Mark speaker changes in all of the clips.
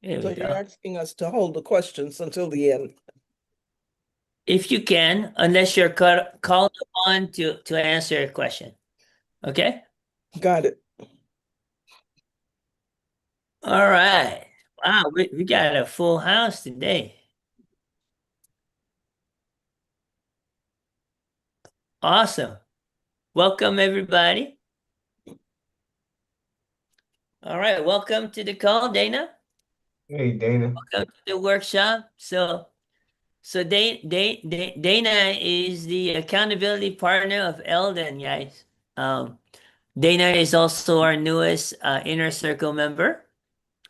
Speaker 1: There
Speaker 2: So
Speaker 1: we
Speaker 2: you're
Speaker 1: go.
Speaker 2: asking us to hold the questions until the end.
Speaker 1: If you can, unless you're called upon to answer a question. Okay?
Speaker 2: Got it.
Speaker 1: All right. Wow, we got a full house today. Awesome. Welcome, everybody. All right, welcome to the call, Dana.
Speaker 3: Hey, Dana.
Speaker 1: Welcome to the workshop. So Dana is the accountability partner of Eldon, guys. Dana is also our newest inner circle member.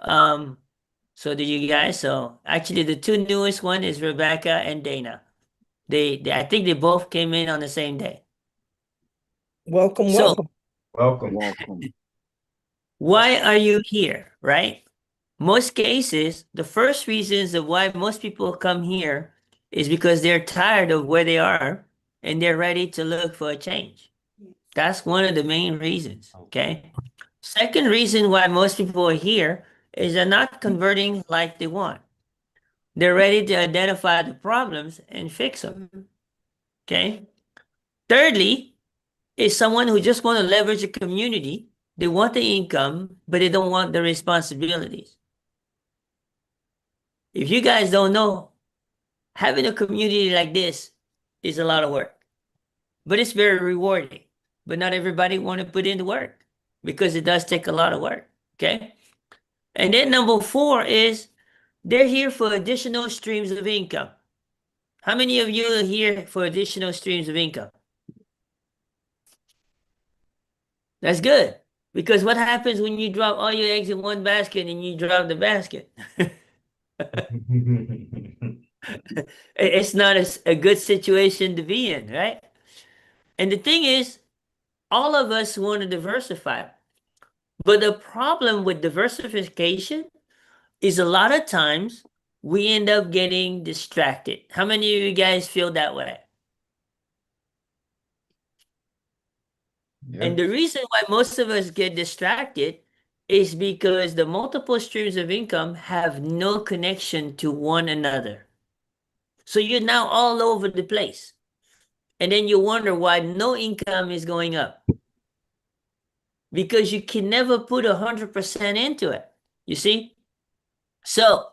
Speaker 1: So do you guys? So actually, the two newest one is Rebecca and Dana. I think they both came in on the same day.
Speaker 2: Welcome,
Speaker 1: So,
Speaker 2: welcome.
Speaker 3: Welcome.
Speaker 1: why are you here, right? Most cases, the first reasons of why most people come here is because they're tired of where they are and they're ready to look for a change. That's one of the main reasons, okay? Second reason why most people are here is they're not converting like they want. They're ready to identify the problems and fix them, okay? Thirdly, is someone who just want to leverage a community. They want the income, but they don't want the responsibilities. If you guys don't know, having a community like this is a lot of work, but it's very rewarding. But not everybody want to put in the work because it does take a lot of work, okay? And then number 4 is they're here for additional streams of income. How many of you are here for additional streams of income? That's good. Because what happens when you drop all your eggs in one basket and you drop the basket? It's not a good situation to be in, right? And the thing is, all of us want to diversify. But the problem with diversification is a lot of times we end up getting distracted. How many of you guys feel that way? And the reason why most of us get distracted is because the multiple streams of income have no connection to one another. So you're now all over the place. And then you wonder why no income is going up. Because you can never put 100% into it. You see? So,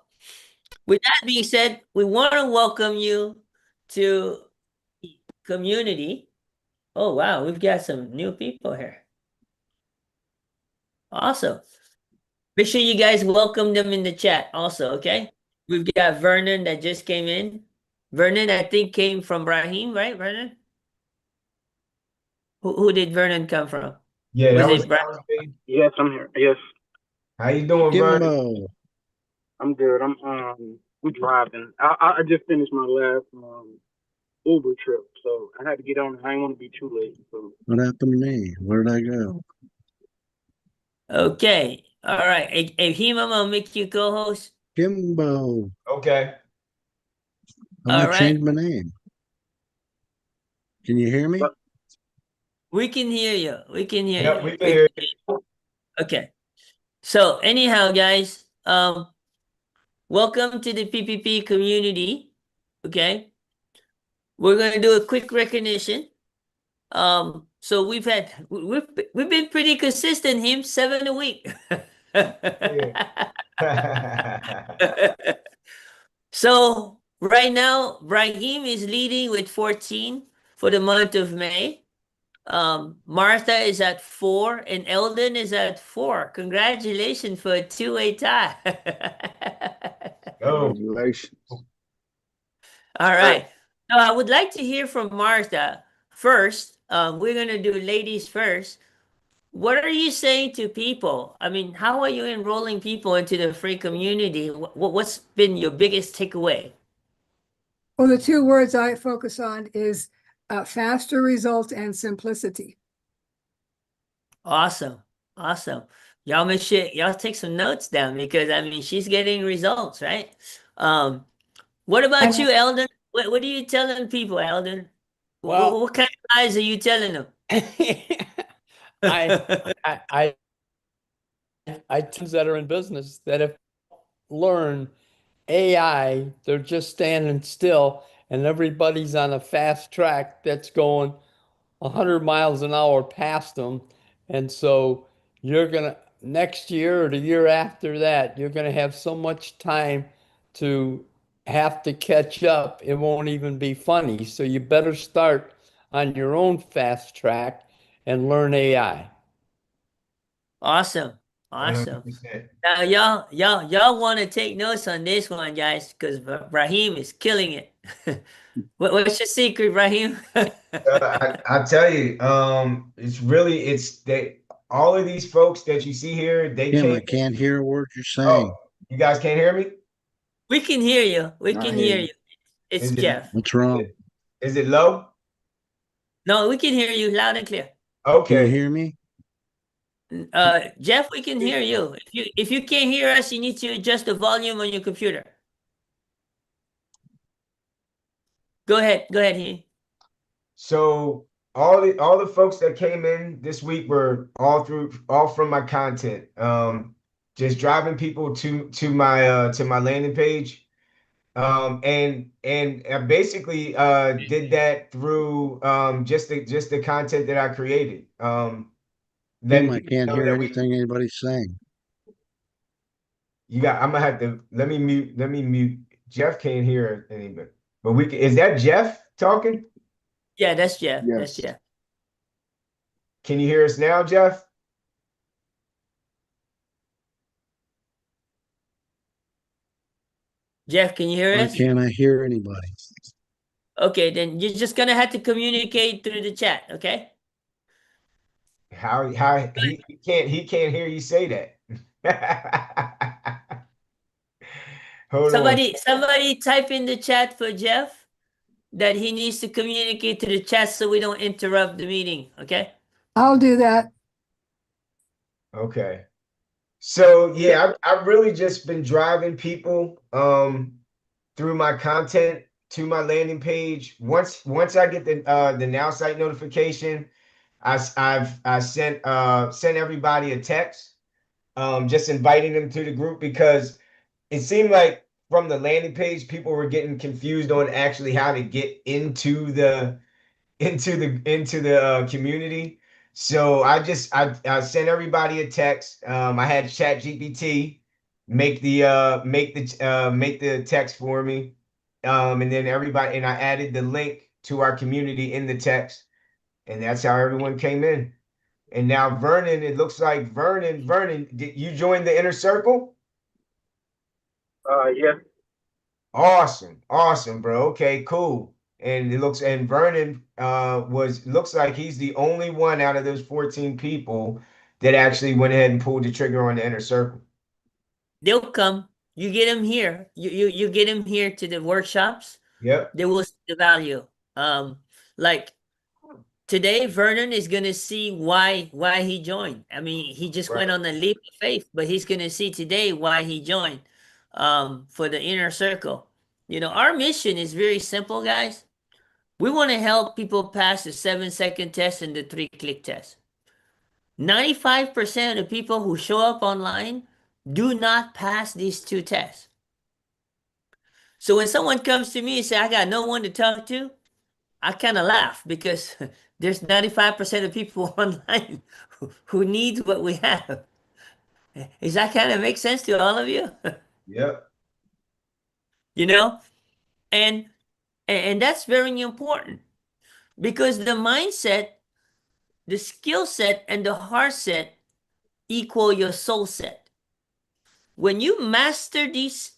Speaker 1: with that being said, we want to welcome you to community. Oh, wow, we've got some new people here. Awesome. Make sure you guys welcome them in the chat also, okay? We've got Vernon that just came in. Vernon, I think, came from Brahim, right, Vernon? Who did Vernon come from?
Speaker 3: Yeah,
Speaker 1: Was
Speaker 3: that
Speaker 1: it
Speaker 3: was me.
Speaker 4: Yes, I'm here. Yes,
Speaker 3: How you doing, Vernon?
Speaker 5: Kimbo.
Speaker 4: I'm good. I'm driving. I just finished my last Uber trip, so I had to get on. I didn't want to be too late. So
Speaker 5: What happened to me? Where did I go?
Speaker 1: Okay. All right. Hey, Him, I'm gonna make you co-host.
Speaker 5: Kimbo.
Speaker 3: Okay.
Speaker 5: I'm
Speaker 1: All
Speaker 5: gonna
Speaker 1: right.
Speaker 5: change my name. Can you hear me?
Speaker 1: We can hear you. We can hear
Speaker 3: Yep,
Speaker 1: you.
Speaker 3: we can hear you.
Speaker 1: Okay. So anyhow, guys, welcome to the PPP community. Okay. We're gonna do a quick recognition. So we've been pretty consistent, Him, 7 a week. So right now, Brahim is leading with 14 for the month of May. Martha is at 4 and Eldon is at 4. Congratulations for a 2-way tie.
Speaker 3: Oh,
Speaker 5: Congratulations.
Speaker 1: All right. So I would like to hear from Martha first. We're gonna do ladies first. What are you saying to people? I mean, how are you enrolling people into the free community? What's been your biggest takeaway?
Speaker 6: Well, the 2 words I focus on is faster results and simplicity.
Speaker 1: Awesome. Awesome. Y'all make sure y'all take some notes down because I mean she's getting results, right? What about you, Eldon? What are you telling people, Eldon?
Speaker 7: Well,
Speaker 1: What kind of lies are you telling them?
Speaker 7: I teams that are in business that if learn AI, they're just standing still and everybody's on a fast track that's going 100 miles an hour past them. And so you're going to, next year or the year after that, you're going to have so much time to have to catch up. It won't even be funny. So you better start on your own fast track and learn AI.
Speaker 1: Awesome. Awesome.
Speaker 3: 100%.
Speaker 1: Now, y'all want to take notes on this one, guys, because Raheem is killing it. What's your secret, Raheem?
Speaker 3: I tell you, it's they all of these folks that you see here, they
Speaker 5: Tim,
Speaker 3: came.
Speaker 5: I can't hear a word you're saying.
Speaker 3: Oh, you guys can't hear me?
Speaker 1: We can hear you. We
Speaker 5: I
Speaker 1: can
Speaker 5: hear
Speaker 1: hear
Speaker 5: you.
Speaker 1: you. It's
Speaker 3: Is it
Speaker 1: Jeff.
Speaker 5: What's wrong?
Speaker 3: is it low?
Speaker 1: No, we can hear you loud and clear.
Speaker 5: Can you
Speaker 3: Okay.
Speaker 5: hear me?
Speaker 1: Jeff, we can hear you. If you can't hear us, you need to adjust the volume on your computer. Go ahead. Go ahead, he.
Speaker 3: So all the folks that came in this week were all from my content. Just driving people to my landing page. And I basically did that through just the content that I created.
Speaker 5: Tim,
Speaker 3: Letting
Speaker 5: I
Speaker 3: people
Speaker 5: can't
Speaker 3: know
Speaker 5: hear
Speaker 3: that
Speaker 5: anything anybody's saying.
Speaker 3: I'm gonna have to let me mute. Jeff can't hear anybody. But is that Jeff talking?
Speaker 1: Yeah, that's Jeff. That's
Speaker 5: Yes.
Speaker 1: Jeff.
Speaker 3: Can you hear us now, Jeff?
Speaker 1: Jeff, can you hear
Speaker 5: Why
Speaker 1: us?
Speaker 5: can't I hear anybody?
Speaker 1: Okay, then you're just gonna have to communicate through the chat, okay?
Speaker 3: How he can't hear you say that. Hold on.
Speaker 1: Somebody type in the chat for Jeff that he needs to communicate to the chat so we don't interrupt the meeting, okay?
Speaker 6: I'll do that.
Speaker 3: Okay. So yeah, I've really just been driving people through my content to my landing page. Once I get the now site notification, I sent everybody a text just inviting them to the group because it seemed like from the landing page people were getting confused on actually how to get into the community. So I sent everybody a text. I had ChatGPT make the text for me. And then I added the link to our community in the text, and that's how everyone came in. And now Vernon, it looks like Vernon, did you join the inner circle?
Speaker 4: Yeah.
Speaker 3: Awesome, bro. Okay, cool. And Vernon looks like he's the only one out of those 14 people that actually went ahead and pulled the trigger on the inner circle.
Speaker 1: They'll come. You get them here. You get them here to the workshops.
Speaker 3: Yep.
Speaker 1: They will see the value. Like today, Vernon is gonna see why he joined. I mean, he just went
Speaker 3: Right.
Speaker 1: on a leap of faith, but he's gonna see today why he joined. For the inner circle. You know, our mission is very simple, guys. We want to help people pass the 7-second test and the 3-click test. 95% of the people who show up online do not pass these two tests. So when someone comes to me and say, I got no one to talk to, I kind of laugh because there's 95% of people online who need what we have. Does that kind of make sense to all of you?
Speaker 3: Yep.
Speaker 1: You know? And that's very important because the mindset, the skill set, and the heart set equal your soul set. When you master these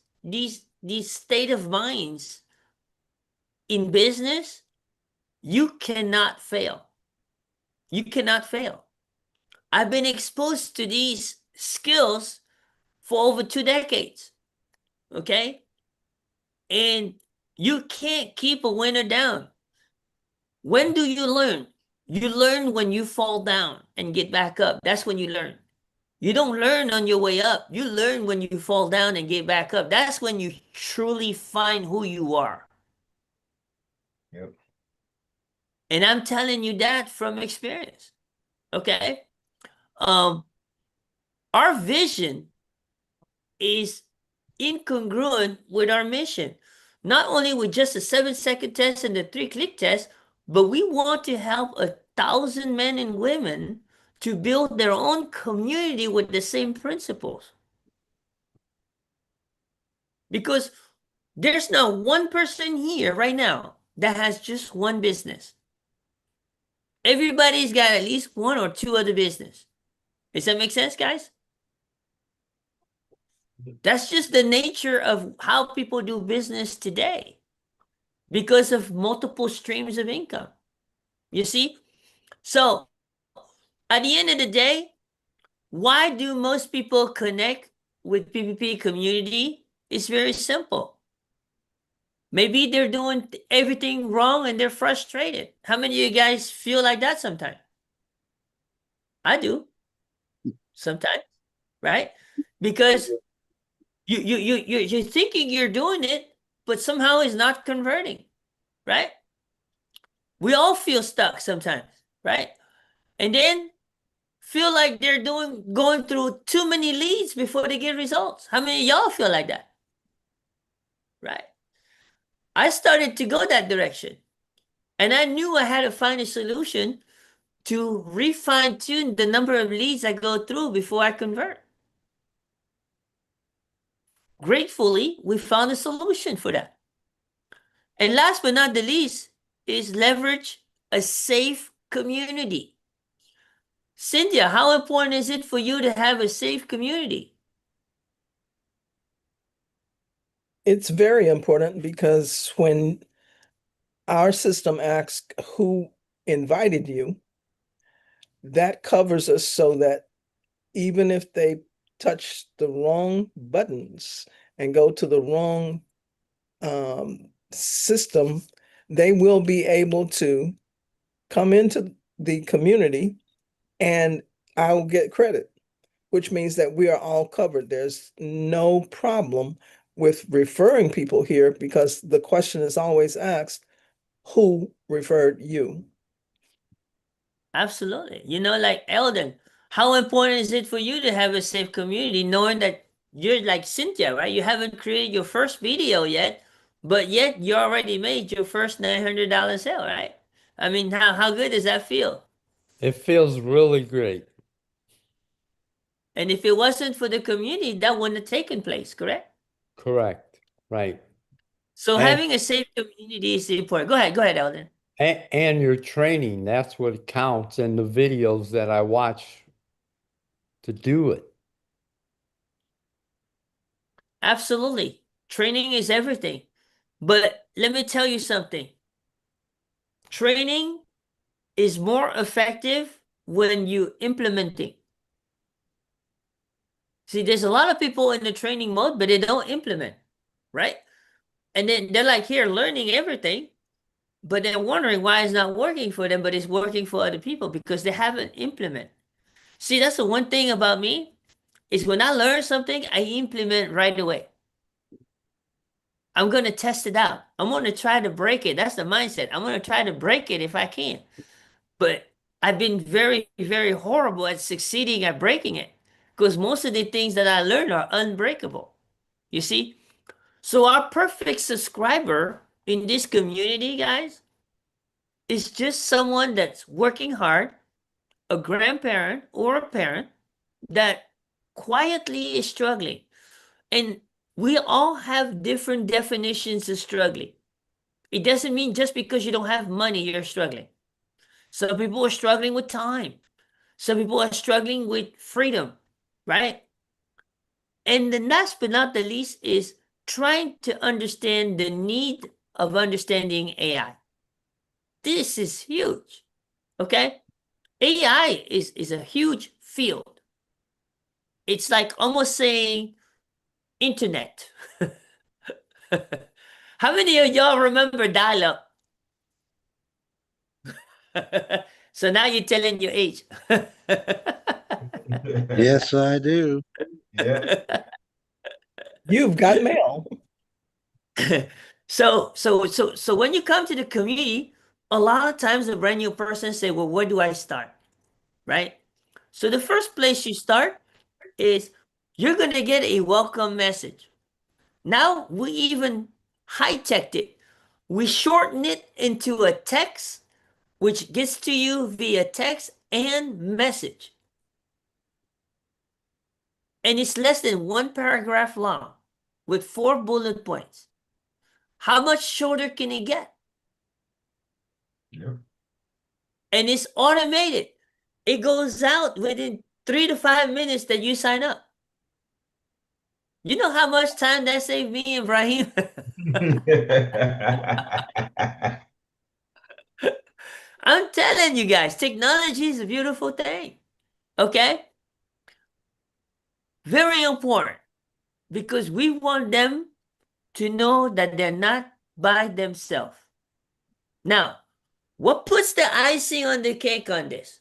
Speaker 1: state of minds in business, you cannot fail. You cannot fail. I've been exposed to these skills for over 2 decades. Okay? And you can't keep a winner down. When do you learn? You learn when you fall down and get back up. That's when you learn. You don't learn on your way up. You learn when you fall down and get back up. That's when you truly find who you are.
Speaker 3: Yep.
Speaker 1: And I'm telling you that from experience. Okay? Our vision is incongruent with our mission. Not only with just a 7-second test and the 3-click test, but we want to help 1,000 men and women to build their own community with the same principles. Because there's not one person here right now that has just one business. Everybody's got at least one or two other business. Does that make sense, guys? That's just the nature of how people do business today because of multiple streams of income. You see? So at the end of the day, why do most people connect with PPP community? It's very simple. Maybe they're doing everything wrong and they're frustrated. How many of you guys feel like that sometimes? I do sometimes, right? Because you're thinking you're doing it, but somehow it's not converting, right? We all feel stuck sometimes, right? And then feel like they're going through too many leads before they get results. How many of y'all feel like that? Right? I started to go that direction. And I knew I had to find a solution to refine tune the number of leads I go through before I convert. Gratefully, we found a solution for that. And last but not the least is leverage a safe community. Cynthia, how important is it for you to have a safe community?
Speaker 2: It's very important because when our system asks who invited you, that covers us so that even if they touch the wrong buttons and go to the wrong system, they will be able to come into the community and I will get credit, which means that we are all covered. There's no problem with referring people here because the question is always asked, who referred you?
Speaker 1: Absolutely. You know, like Eldon, how important is it for you to have a safe community knowing that you're like Cynthia, right? You haven't created your first video yet, but yet you already made your first $900 sale, right? I mean, how good does that feel?
Speaker 7: It feels really great.
Speaker 1: And if it wasn't for the community, that wouldn't have taken place, correct?
Speaker 7: Correct. Right.
Speaker 1: So
Speaker 7: And,
Speaker 1: having a safe community is important. Go ahead, Eldon.
Speaker 7: and your training, that's what counts in the videos that I watch to do it.
Speaker 1: Absolutely. Training is everything. But let me tell you something. Training is more effective when you implementing. See, there's a lot of people in the training mode, but they don't implement, right? And then they're like here learning everything, but they're wondering why it's not working for them, but it's working for other people because they haven't implement. See, that's the one thing about me is when I learn something, I implement right away. I'm going to test it out. I'm going to try to break it. That's the mindset. I'm going to try to break it if I can. But I've been very, very horrible at succeeding at breaking it because most of the things that I learned are unbreakable. You see? So our perfect subscriber in this community, guys, is just someone that's working hard, a grandparent or a parent that quietly is struggling. And we all have different definitions of struggling. It doesn't mean just because you don't have money, you're struggling. Some people are struggling with time. Some people are struggling with freedom, right? And the last but not the least is trying to understand the need of understanding AI. This is huge, okay? AI is a huge field. It's like almost saying internet. How many of y'all remember dial-up? So now you're telling your age.
Speaker 5: Yes, I do.
Speaker 3: Yeah.
Speaker 2: You've got mail.
Speaker 1: So when you come to the community, a lot of times the brand new person say, well, where do I start? Right? So the first place you start is you're gonna get a welcome message. Now we even high-teched it. We shorten it into a text, which gets to you via text and message. And it's less than one paragraph long with 4 bullet points. How much shorter can it get?
Speaker 3: Yep.
Speaker 1: And it's automated. It goes out within 3 to 5 minutes that you sign up. You know how much time that saved me and Ibrahim? I'm telling you guys, technology is a beautiful thing. Okay? Very important because we want them to know that they're not by themselves. Now, what puts the icing on the cake on this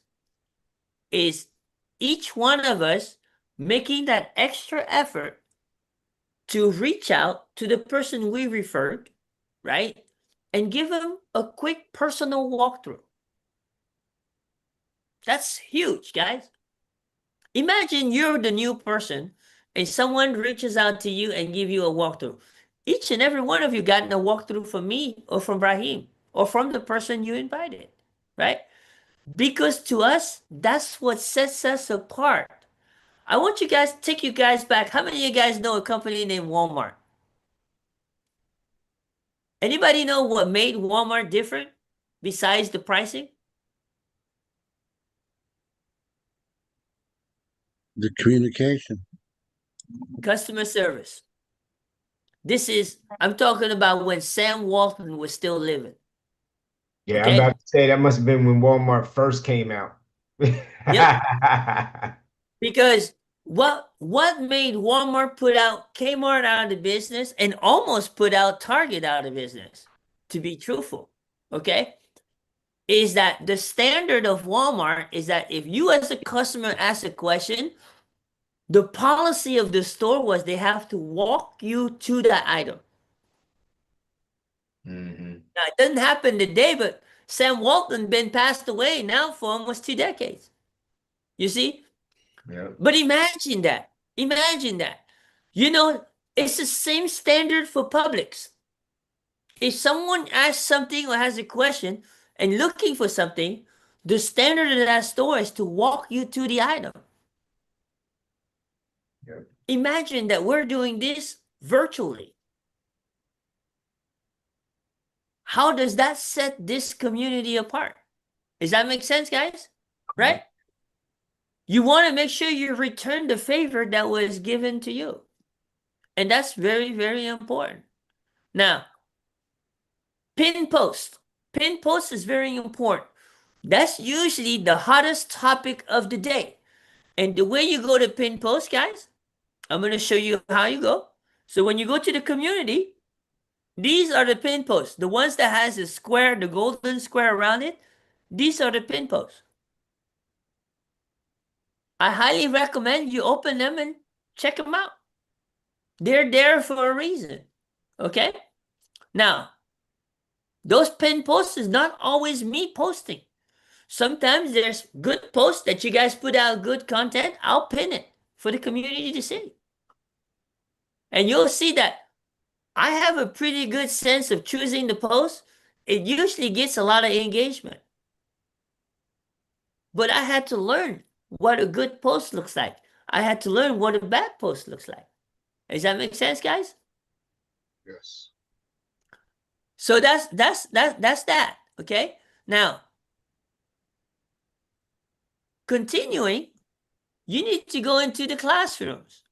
Speaker 1: is each one of us making that extra effort to reach out to the person we referred, right? And give them a quick personal walkthrough. That's huge, guys. Imagine you're the new person and someone reaches out to you and give you a walkthrough. Each and every one of you gotten a walkthrough from me or from Brahim or from the person you invited, right? Because to us, that's what sets us apart. I want you guys, take you guys back. How many of you guys know a company named Walmart? Anybody know what made Walmart different besides the pricing?
Speaker 5: The communication.
Speaker 1: Customer service. I'm talking about when Sam Walton was still living.
Speaker 3: Yeah, I'm
Speaker 1: Okay?
Speaker 3: about to say that must have been when Walmart first came out.
Speaker 1: Yep. Because what made Walmart put out Kmart out of business and almost put out Target out of business, to be truthful, okay, is that the standard of Walmart is that if you as a customer ask a question, the policy of the store was they have to walk you to that item.
Speaker 3: Mhm.
Speaker 1: Now, it doesn't happen today, but Sam Walton been passed away now for almost 2 decades. You see?
Speaker 3: Yep.
Speaker 1: But imagine that. Imagine that. You know, it's the same standard for Publix. If someone asks something or has a question and looking for something, the standard of that store is to walk you to the item.
Speaker 3: Yep.
Speaker 1: Imagine that we're doing this virtually. How does that set this community apart? Does that make sense, guys? Right? You want to make sure you return the favor that was given to you. And that's very, very important. Now, pin post. Pin post is very important. That's usually the hottest topic of the day. And the way you go to pin post, guys, I'm going to show you how you go. So when you go to the community, these are the pin posts. The ones that has a square, the golden square around it, these are the pin posts. I highly recommend you open them and check them out. They're there for a reason. Okay? Now, those pin posts is not always me posting. Sometimes there's good posts that you guys put out good content. I'll pin it for the community to see. And you'll see that I have a pretty good sense of choosing the post. It usually gets a lot of engagement. But I had to learn what a good post looks like. I had to learn what a bad post looks like. Does that make sense, guys?
Speaker 3: Yes.
Speaker 1: So that's that. Okay. Now, continuing, you need to go into the classrooms.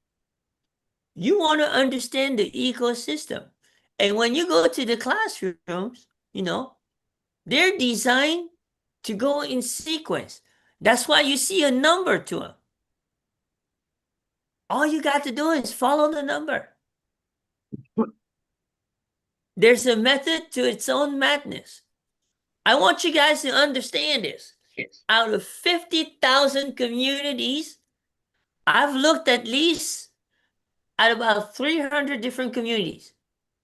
Speaker 1: You want to understand the ecosystem. And when you go to the classrooms, you know, they're designed to go in sequence. That's why you see a number to them. All you got to do is follow the number. There's a method to its own madness. I want you guys to understand this. Out of 50,000 communities, I've looked at least at about 300 different communities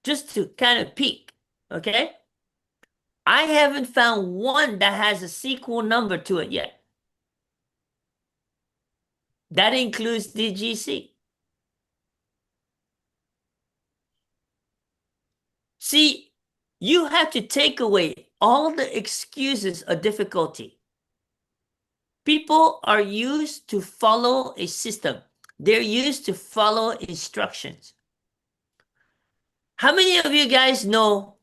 Speaker 1: just to kind of peek, okay? I haven't found one that has a sequel number to it yet. That includes the GC. See, you have to take away all the excuses of difficulty. People are used to follow a system. They're used to follow instructions. How many of you guys know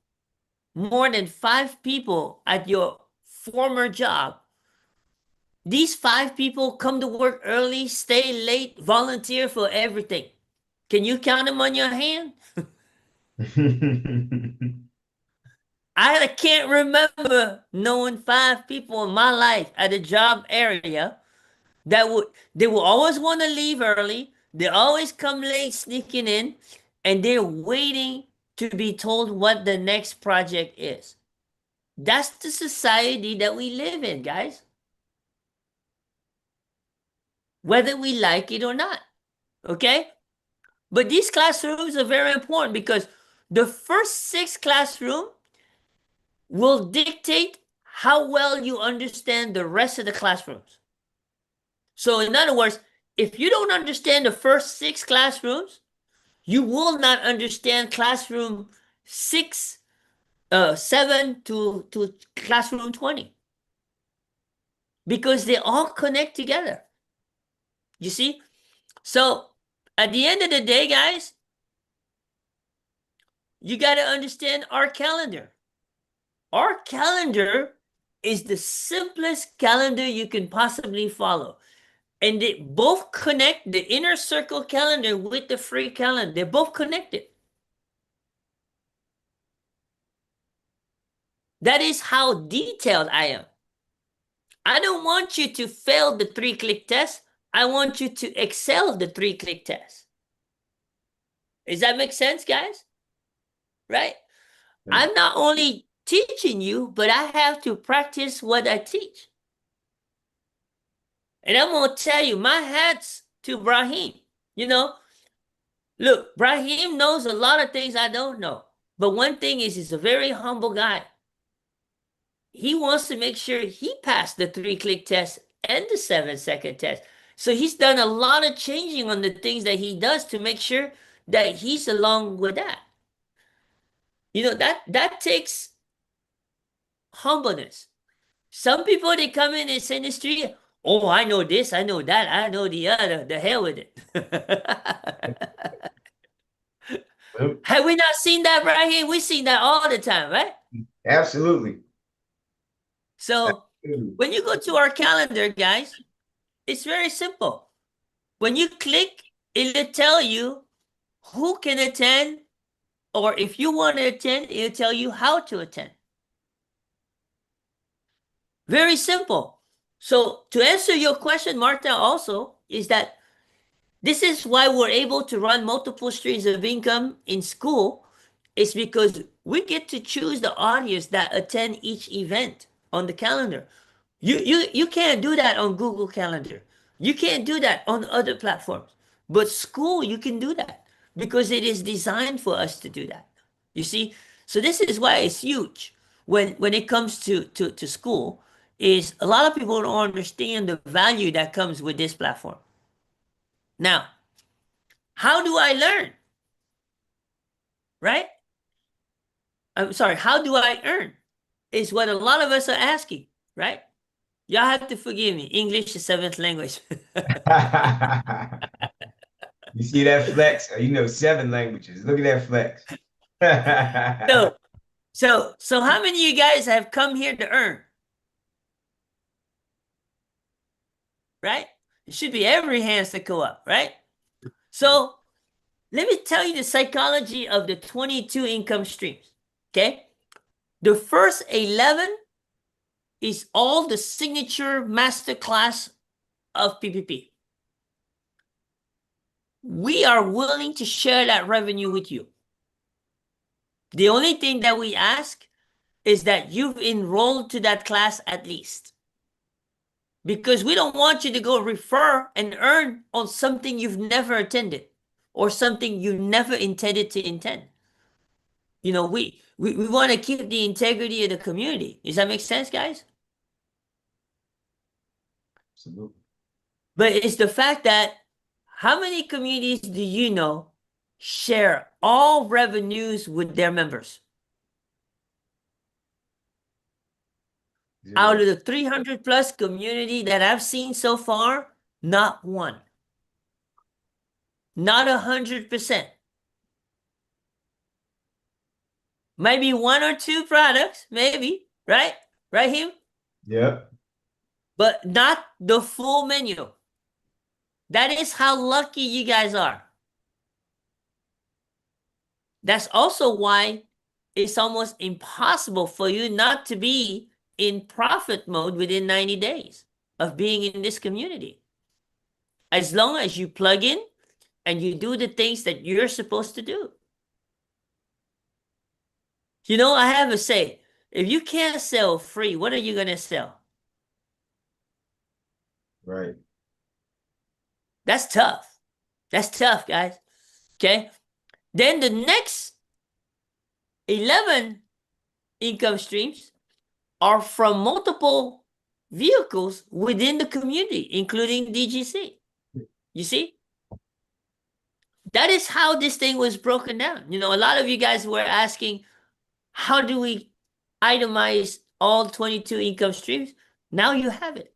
Speaker 1: more than 5 people at your former job? These 5 people come to work early, stay late, volunteer for everything. Can you count them on your hand? I can't remember knowing 5 people in my life at the job area that they will always want to leave early. They always come late, sneaking in, and they're waiting to be told what the next project is. That's the society that we live in, guys. Whether we like it or not. Okay? But these classrooms are very important because the first 6 classrooms will dictate how well you understand the rest of the classrooms. So in other words, if you don't understand the first 6 classrooms, you will not understand classroom 7 to classroom 20. Because they all connect together. You see? So at the end of the day, guys, you got to understand our calendar. Our calendar is the simplest calendar you can possibly follow. And they both connect the inner circle calendar with the free calendar. They're both connected. That is how detailed I am. I don't want you to fail the 3-click test. I want you to excel the 3-click test. Does that make sense, guys? Right? I'm not only teaching you, but I have to practice what I teach. And I'm going to tell you, my hats to Brahim. You know, look, Brahim knows a lot of things I don't know. But one thing is, he's a very humble guy. He wants to make sure he passed the 3-click test and the 7-second test. So he's done a lot of changing on the things that he does to make sure that he's along with that. You know, that takes humbleness. Some people, they come in and say in the street, oh, I know this, I know that, I know the other, the hell with it. Have we not seen that right here? We've seen that all the time, right?
Speaker 3: Absolutely.
Speaker 1: So when you go to our calendar, guys, it's very simple. When you click, it'll tell you who can attend, or if you want to attend, it'll tell you how to attend. Very simple. So to answer your question, Martha, also, is that this is why we're able to run multiple streams of income in school. It's because we get to choose the audience that attend each event on the calendar. You can't do that on Google Calendar. You can't do that on other platforms. But school, you can do that because it is designed for us to do that. You see? So this is why it's huge when it comes to school, is a lot of people don't understand the value that comes with this platform. Now, how do I learn? Right? I'm sorry, how do I earn? Is what a lot of us are asking, right? Y'all have to forgive me. English is 7th language.
Speaker 3: You see that flex? You know 7 languages. Look at that flex.
Speaker 1: So how many of you guys have come here to earn? Right? It should be every hands to go up, right? So let me tell you the psychology of the 22 income streams. Okay? The first 11 is all the signature masterclass of PPP. We are willing to share that revenue with you. The only thing that we ask is that you've enrolled to that class at least. Because we don't want you to go refer and earn on something you've never attended or something you never intended to attend. You know, we want to keep the integrity of the community. Does that make sense, guys?
Speaker 3: Absolutely.
Speaker 1: But it's the fact that how many communities do you know share all revenues with their members? Out
Speaker 3: Zero.
Speaker 1: of the 300 plus community that I've seen so far, not one. Not 100%. Maybe one or two products, maybe, right? Right, Hugh?
Speaker 3: Yep.
Speaker 1: But not the full menu. That is how lucky you guys are. That's also why it's almost impossible for you not to be in profit mode within 90 days of being in this community. As long as you plug in and you do the things that you're supposed to do. You know, I have a say, if you can't sell free, what are you going to sell?
Speaker 3: Right.
Speaker 1: That's tough. That's tough, guys. Okay. Then the next 11 income streams are from multiple vehicles within the community, including DGC. You see? That is how this thing was broken down. You know, a lot of you guys were asking, how do we itemize all 22 income streams? Now you have it.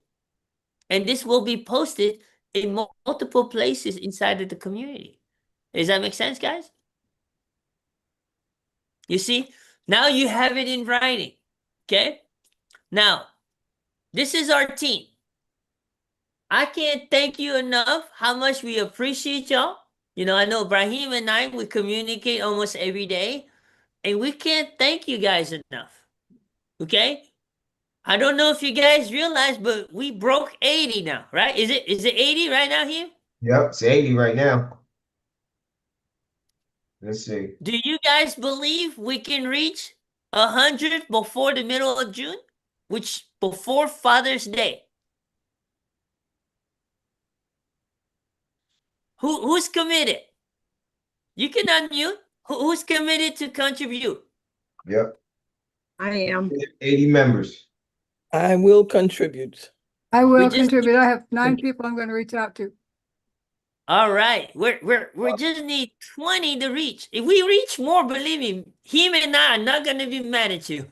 Speaker 1: And this will be posted in multiple places inside of the community. Does that make sense, guys? You see? Now you have it in writing. Okay? Now, this is our team. I can't thank you enough how much we appreciate y'all. You know, I know Brahim and I, we communicate almost every day, and we can't thank you guys enough. Okay? I don't know if you guys realize, but we broke 80 now, right? Is it 80 right now here?
Speaker 3: Yep. It's 80 right now. Let's see.
Speaker 1: Do you guys believe we can reach 100 before the middle of June? Which before Father's Day? Who's committed? You can unmute. Who's committed to contribute?
Speaker 3: Yep.
Speaker 8: I am.
Speaker 3: 80 members.
Speaker 2: I will contribute.
Speaker 6: I
Speaker 1: We
Speaker 6: will
Speaker 1: just
Speaker 6: contribute. I have 9 people I'm going to reach out to.
Speaker 1: all right. We just need 20 to reach. If we reach more, believe me, him and I are not gonna be mad at you.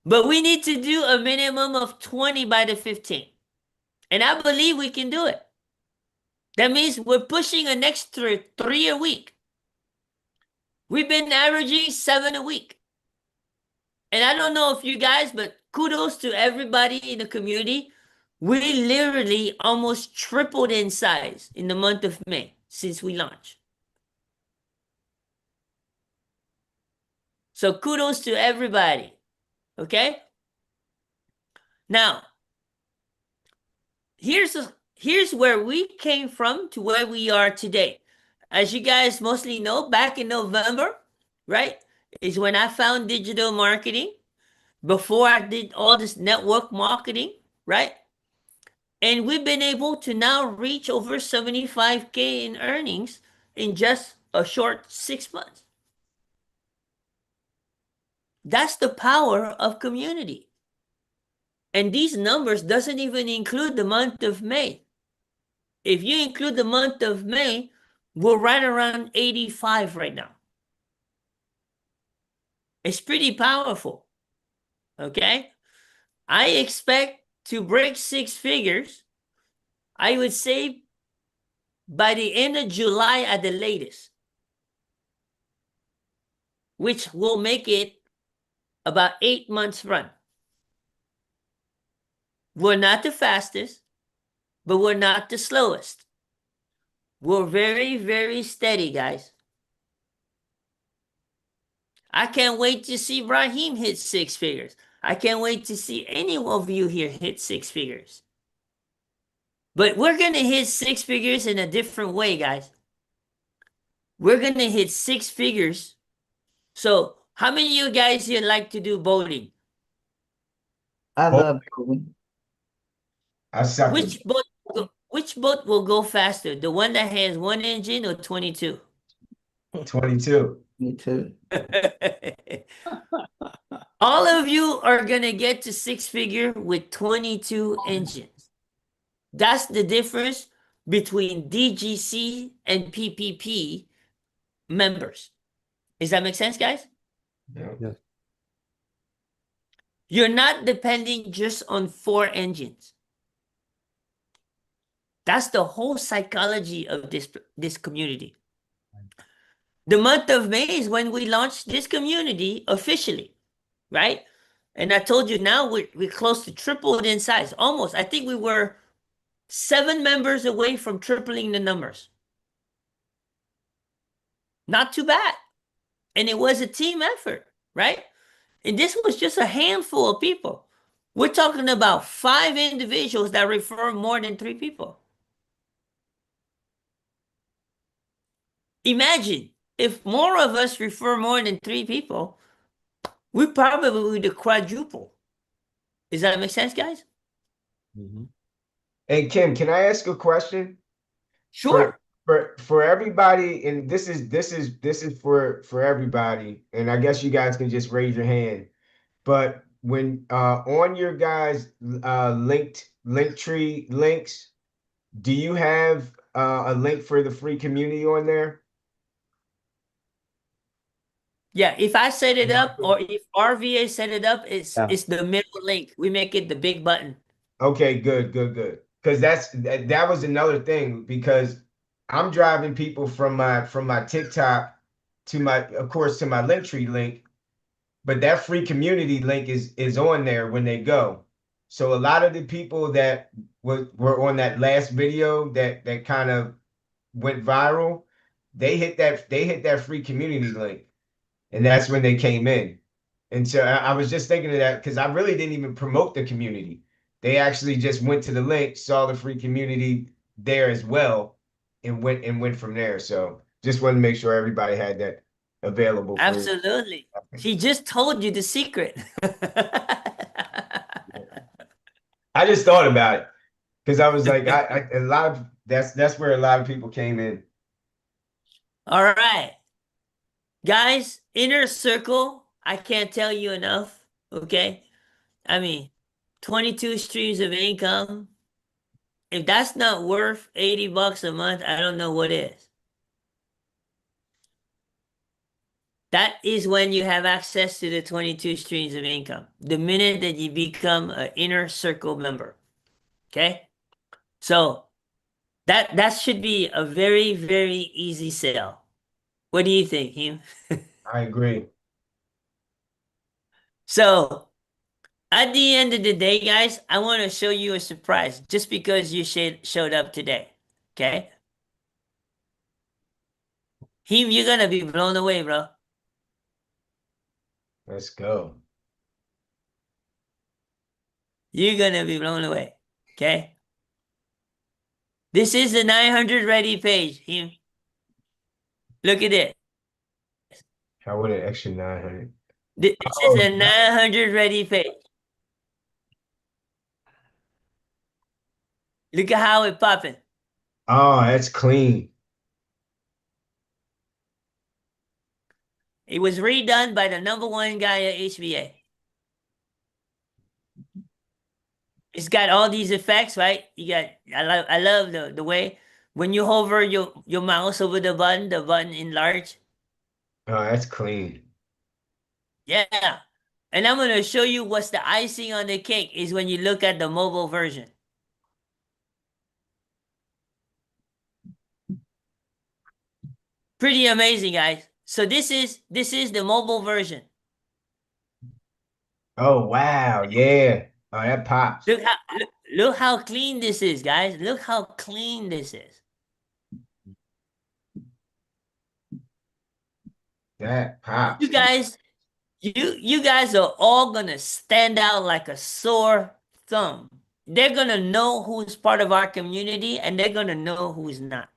Speaker 1: But we need to do a minimum of 20 by the 15th. And I believe we can do it. That means we're pushing an extra 3 a week. We've been averaging 7 a week. And I don't know if you guys, but kudos to everybody in the community. We literally almost tripled in size in the month of May since we launched. So kudos to everybody. Okay? Now, here's where we came from to where we are today. As you guys mostly know, back in November, right, is when I found digital marketing before I did all this network marketing, right? And we've been able to now reach over 75K in earnings in just a short 6 months. That's the power of community. And these numbers doesn't even include the month of May. If you include the month of May, we're right around 85 right now. It's pretty powerful. Okay? I expect to break 6 figures, I would say by the end of July at the latest, which will make it about 8 months run. We're not the fastest, but we're not the slowest. We're very, very steady, guys. I can't wait to see Brahim hit 6 figures. I can't wait to see any of you here hit 6 figures. But we're going to hit 6 figures in a different way, guys. We're going to hit 6 figures. So, how many of you guys here like to do bowling?
Speaker 8: I
Speaker 3: Oh.
Speaker 8: love bowling.
Speaker 3: I suck.
Speaker 1: Which boat will go faster? The one that has 1 engine or 22?
Speaker 3: 22.
Speaker 8: Me too.
Speaker 1: All of you are going to get to 6 figure with 22 engines. That's the difference between DGC and PPP members. Does that make sense, guys?
Speaker 3: Yeah.
Speaker 1: You're not depending just on 4 engines. That's the whole psychology of this community. The month of May is when we launched this community officially, right? And I told you now we're close to tripled in size, almost. I think we were 7 members away from tripling the numbers. Not too bad. And it was a team effort, right? And this was just a handful of people. We're talking about 5 individuals that refer more than 3 people. Imagine if more of us refer more than 3 people, we probably would quadruple. Does that make sense, guys?
Speaker 3: Hey, Kim, can I ask a question?
Speaker 1: Sure.
Speaker 3: For everybody, and this is for everybody, and I guess you guys can just raise your hand. But when on your guys link tree links, do you have a link for the free community on there?
Speaker 1: Yeah, if I set it up or if RVA set it up, it's the middle link. We make it the big button.
Speaker 3: Okay, good. Because that was another thing, because I'm driving people from my TikTok to my, of course, to my Linktree link, but that free community link is on there when they go. So a lot of the people that were on that last video that kind of went viral, they hit that free community link, and that's when they came in. And so I was just thinking of that because I really didn't even promote the community. They actually just went to the link, saw the free community there as well, and went from there. So just wanted to make sure everybody had that available for.
Speaker 1: Absolutely. He just told you the secret.
Speaker 3: I just thought about it because I was like, I a lot of that's where a lot of people came in.
Speaker 1: All right. Guys, inner circle, I can't tell you enough. Okay. I mean, 22 streams of income. If that's not worth $80 a month, I don't know what is. That is when you have access to the 22 streams of income. The minute that you become an inner circle member. Okay? So that should be a very, very easy sell. What do you think, Him?
Speaker 3: I agree.
Speaker 1: So at the end of the day, guys, I want to show you a surprise just because you showed up today. Okay? Him, you're gonna be blown away, bro.
Speaker 3: Let's go.
Speaker 1: You're gonna be blown away. Okay? This is the 900 ready page. Him. Look at it.
Speaker 3: I want an extra 900.
Speaker 1: This is a 900 ready page. Look at how it popping.
Speaker 3: Oh, that's clean.
Speaker 1: It was redone by the #1 guy at HBA. It's got all these effects, right? You got I love the way when you hover your mouse over the button enlarge.
Speaker 3: Oh, that's clean.
Speaker 1: Yeah. And I'm gonna show you what's the icing on the cake is when you look at the mobile version. Pretty amazing, guys. So this is the mobile version.
Speaker 3: Oh, wow. Yeah. Oh, that pops.
Speaker 1: Look how clean this is, guys. Look how clean this is.
Speaker 3: That pops.
Speaker 1: You guys, you guys are all gonna stand out like a sore thumb. They're gonna know who's part of our community and they're gonna know who's not.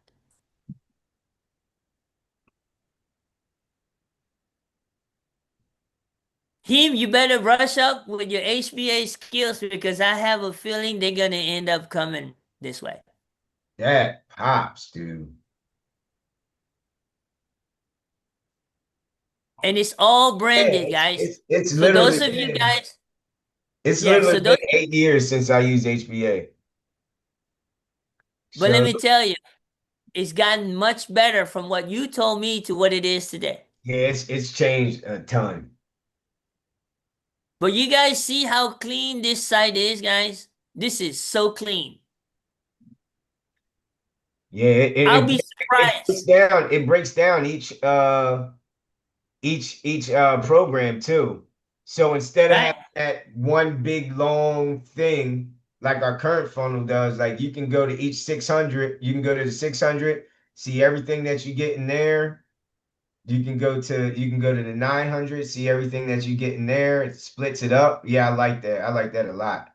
Speaker 1: Him, you better brush up with your HBA skills because I have a feeling they're gonna end up coming this way.
Speaker 3: That pops, dude.
Speaker 1: And it's all branded,
Speaker 3: Yeah,
Speaker 1: guys.
Speaker 3: it's
Speaker 1: So those
Speaker 3: literally
Speaker 1: of you
Speaker 3: been,
Speaker 1: guys,
Speaker 3: it's
Speaker 1: yeah, so
Speaker 3: literally
Speaker 1: those,
Speaker 3: been 8 years since I used HBA.
Speaker 1: but let
Speaker 3: So
Speaker 1: me tell you, it's gotten much better from what you told me to what it is today.
Speaker 3: yeah, it's changed a ton.
Speaker 1: But you guys see how clean this site is, guys? This is so clean.
Speaker 3: Yeah,
Speaker 1: I'll be
Speaker 3: breaks
Speaker 1: surprised.
Speaker 3: down. It breaks down each program too. So instead of
Speaker 1: Right?
Speaker 3: having that one big long thing like our current funnel does, like you can go to each 600, you can go to the 600, see everything that you get in there. You can go to the 900, see everything that you get in there. It splits it up. Yeah, I like that. I like that a lot.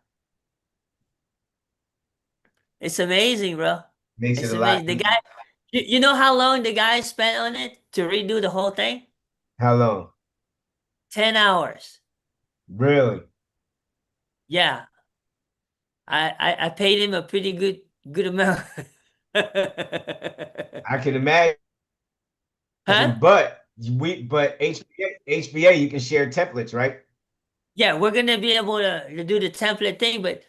Speaker 1: It's amazing, bro.
Speaker 3: Makes it
Speaker 1: It's
Speaker 3: a lot
Speaker 1: amazing. The
Speaker 3: easier.
Speaker 1: guy, you know how long the guy spent on it to redo the whole thing?
Speaker 3: How long?
Speaker 1: 10 hours.
Speaker 3: Really?
Speaker 1: Yeah. I paid him a pretty good amount.
Speaker 3: I can imagine,
Speaker 1: Huh?
Speaker 3: but HBA you can share templates, right?
Speaker 1: Yeah, we're gonna be able to do the template thing, but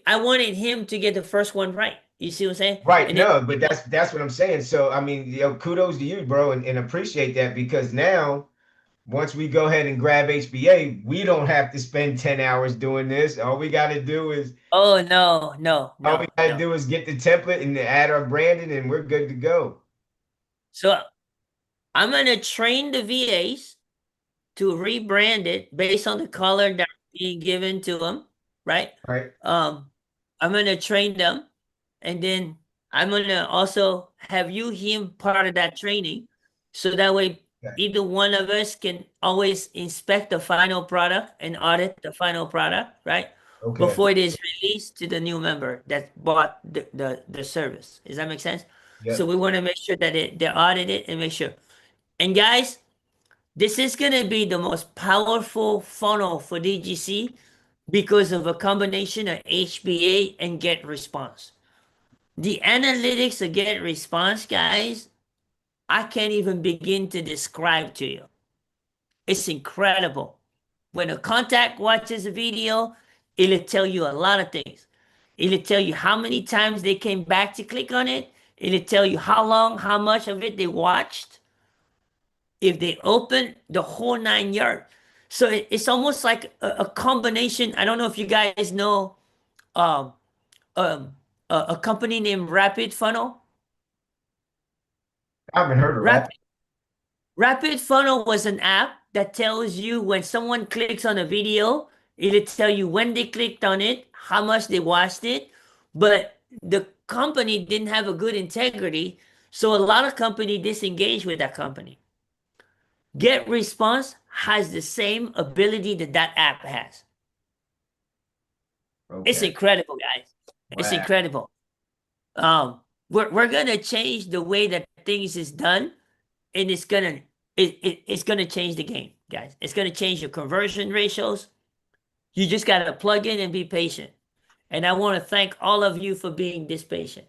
Speaker 1: I wanted him to get the first one right. You see what I'm saying?
Speaker 3: Right,
Speaker 1: And then
Speaker 3: no, but that's what I'm saying. So I mean, kudos to you, bro, and appreciate that because now once we go ahead and grab HBA, we don't have to spend 10 hours doing this.
Speaker 1: oh no, no,
Speaker 3: All we
Speaker 1: no,
Speaker 3: gotta
Speaker 1: no.
Speaker 3: do is get the template and add our branding and we're good to go.
Speaker 1: So I'm gonna train the VAs to rebrand it based on the color that's being given to them, right?
Speaker 3: Right?
Speaker 1: Um, I'm gonna train them, and then I'm gonna also have him part of that training, so that way
Speaker 3: Okay.
Speaker 1: either one of us can always inspect the final product and audit the final product, right?
Speaker 3: Okay.
Speaker 1: Before it is released to the new member that bought the service. Does that make sense? So
Speaker 3: Yep.
Speaker 1: we want to make sure that they're audited and make sure. And guys, this is going to be the most powerful funnel for DGC because of a combination of HBA and get response. The analytics of get response, guys, I can't even begin to describe to you. It's incredible. When a contact watches a video, it'll tell you a lot of things. It'll tell you how many times they came back to click on it. It'll tell you how long, how much of it they watched. If they open the whole 9 yards. So it's almost like a combination. I don't know if you guys know um, um, a company named Rapid Funnel.
Speaker 3: I haven't heard of that.
Speaker 1: Rapid Funnel was an app that tells you when someone clicks on a video, it'll tell you when they clicked on it, how much they watched it. But the company didn't have a good integrity. So a lot of company disengaged with that company. Get Response has the same ability that that app has. It's
Speaker 3: Okay.
Speaker 1: incredible, guys. It's
Speaker 3: Wow.
Speaker 1: incredible. We're gonna change the way that things is done, and it's gonna change the game, guys. It's gonna change your conversion ratios. You just gotta plug in and be patient. And I want to thank all of you for being this patient.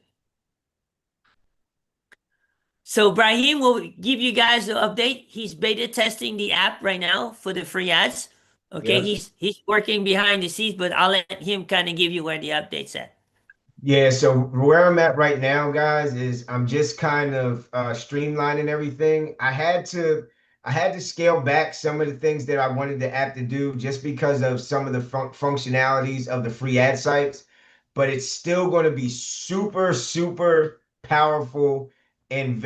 Speaker 1: So Brahim will give you guys the update. He's beta testing the app right now for the free ads. Okay,
Speaker 3: Yes.
Speaker 1: he's working behind the scenes, but I'll let him kind of give you where the update's at.
Speaker 3: Yeah, so where I'm at right now, guys, is I'm just kind of streamlining everything. I had to scale back some of the things that I wanted the app to do just because of some of the functionalities of the free ad sites, but it's still going to be super powerful and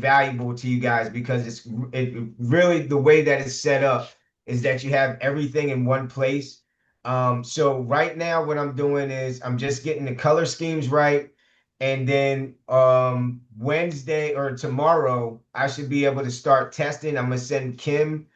Speaker 3: valuable to you guys because it really the way that it's set up is that you have everything in one place. So right now what I'm doing is I'm just getting the color schemes right. And then Wednesday or tomorrow, I should be able to start testing. I'm gonna send Kim